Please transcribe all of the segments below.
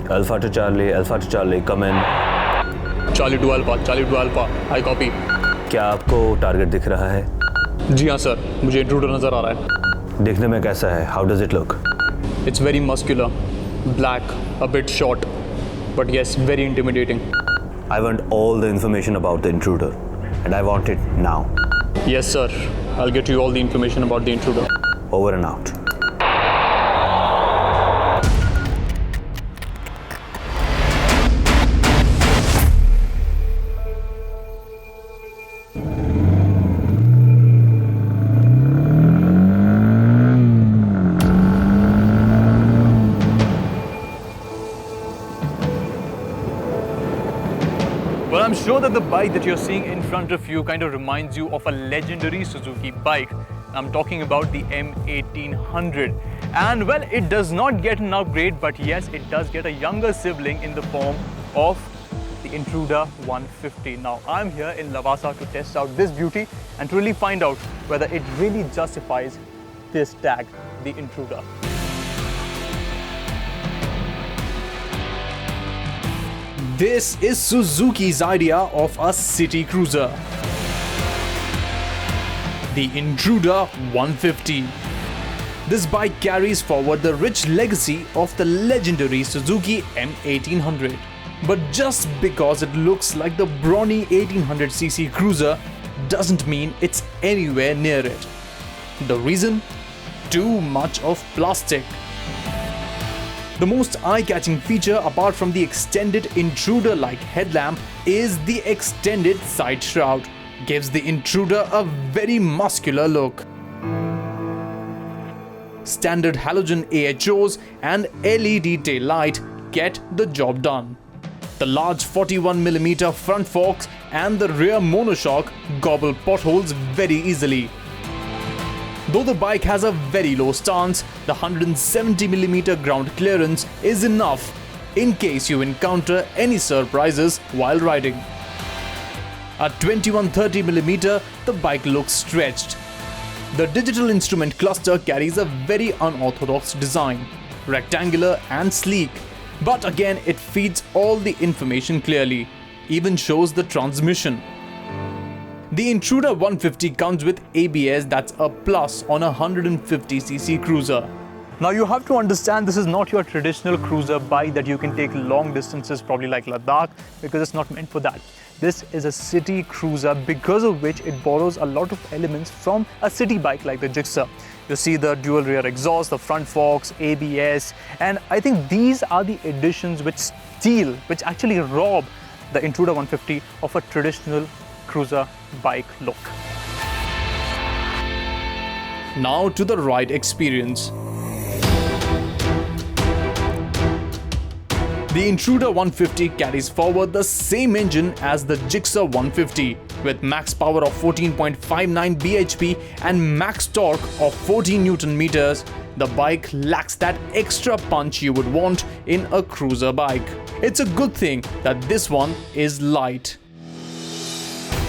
Alpha to Charlie, come in. Charlie to Alpha, I copy. क्या आपको target दिख रहा है? जी हाँ सर, मुझे इंट्रूडर नजर आ रहा है। देखने में कैसा है? How does it look? It's very muscular, black, a bit short, but yes, very intimidating. I want all the information about the intruder, and I want it now. Yes sir, I'll get you all the information about the intruder. Over and out. Well, I'm sure that the bike that you're seeing in front of you kind of reminds you of a legendary Suzuki bike. I'm talking about the M1800. And well, it does not get an upgrade, but yes, it does get a younger sibling in the form of the Intruder 150. Now, I'm here in Lavasa to test out this beauty and to really find out whether it really justifies this tag, the Intruder. This is Suzuki's idea of a city cruiser, the Intruder 150. This bike carries forward the rich legacy of the legendary Suzuki M1800. But just because it looks like the brawny 1800cc cruiser doesn't mean it's anywhere near it. The reason? Too much of plastic. The most eye-catching feature, apart from the extended Intruder-like headlamp, is the extended side shroud. Gives the Intruder a very muscular look. Standard halogen AHOs and LED tail light get the job done. The large 41mm front forks and the rear monoshock gobble potholes very easily. Though the bike has a very low stance, the 170mm ground clearance is enough in case you encounter any surprises while riding. At 2130mm, the bike looks stretched. The digital instrument cluster carries a very unorthodox design, rectangular and sleek, but again it feeds all the information clearly, even shows the transmission. The Intruder 150 comes with ABS, that's a plus on a 150cc cruiser. Now you have to understand, this is not your traditional cruiser bike that you can take long distances, probably like Ladakh, because it's not meant for that. This is a city cruiser, because of which it borrows a lot of elements from a city bike like the Gixxer. You see the dual rear exhaust, the front forks, ABS, and I think these are the additions which actually rob the Intruder 150 of a traditional cruiser bike look. Now to the ride experience. The Intruder 150 carries forward the same engine as the Gixxer 150 with max power of 14.59 bhp and max torque of 14 Nm. The bike lacks that extra punch you would want in a cruiser bike. It's a good thing that this one is light.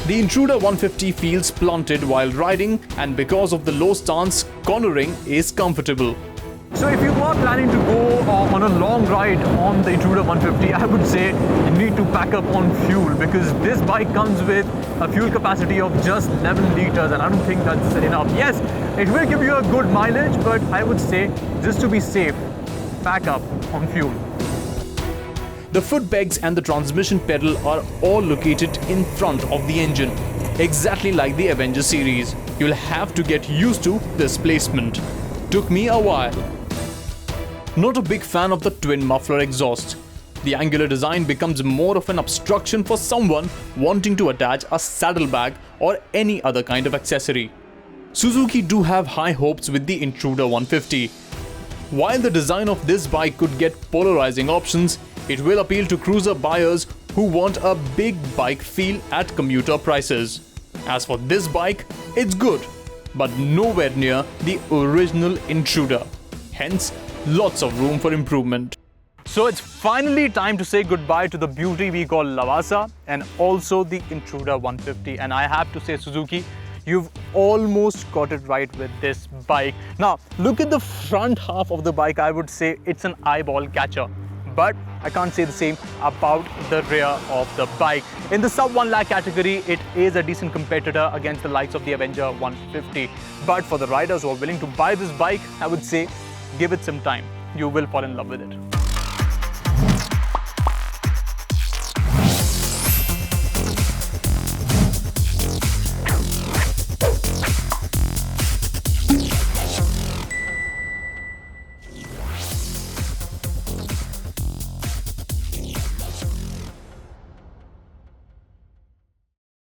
The Intruder 150 feels planted while riding, and because of the low stance, cornering is comfortable. So if you are planning to go on a long ride on the Intruder 150, I would say you need to pack up on fuel, because this bike comes with a fuel capacity of just 11 liters, and I don't think that's enough. Yes, it will give you a good mileage, but I would say just to be safe, pack up on fuel. The foot pegs and the transmission pedal are all located in front of the engine, exactly like the Avenger series. You'll have to get used to this placement. Took me a while. Not a big fan of the twin-muffler exhaust. The angular design becomes more of an obstruction for someone wanting to attach a saddlebag or any other kind of accessory. Suzuki do have high hopes with the Intruder 150. While the design of this bike could get polarizing options, it will appeal to cruiser buyers who want a big bike feel at commuter prices. As for this bike, it's good, but nowhere near the original Intruder. Hence, lots of room for improvement. So it's finally time to say goodbye to the beauty we call Lavasa and also the Intruder 150. And I have to say, Suzuki, you've almost got it right with this bike. Now, look at the front half of the bike. I would say it's an eyeball catcher. But I can't say the same about the rear of the bike. In the sub 1 lakh category, it is a decent competitor against the likes of the Avenger 150. But for the riders who are willing to buy this bike, I would say give it some time. You will fall in love with it.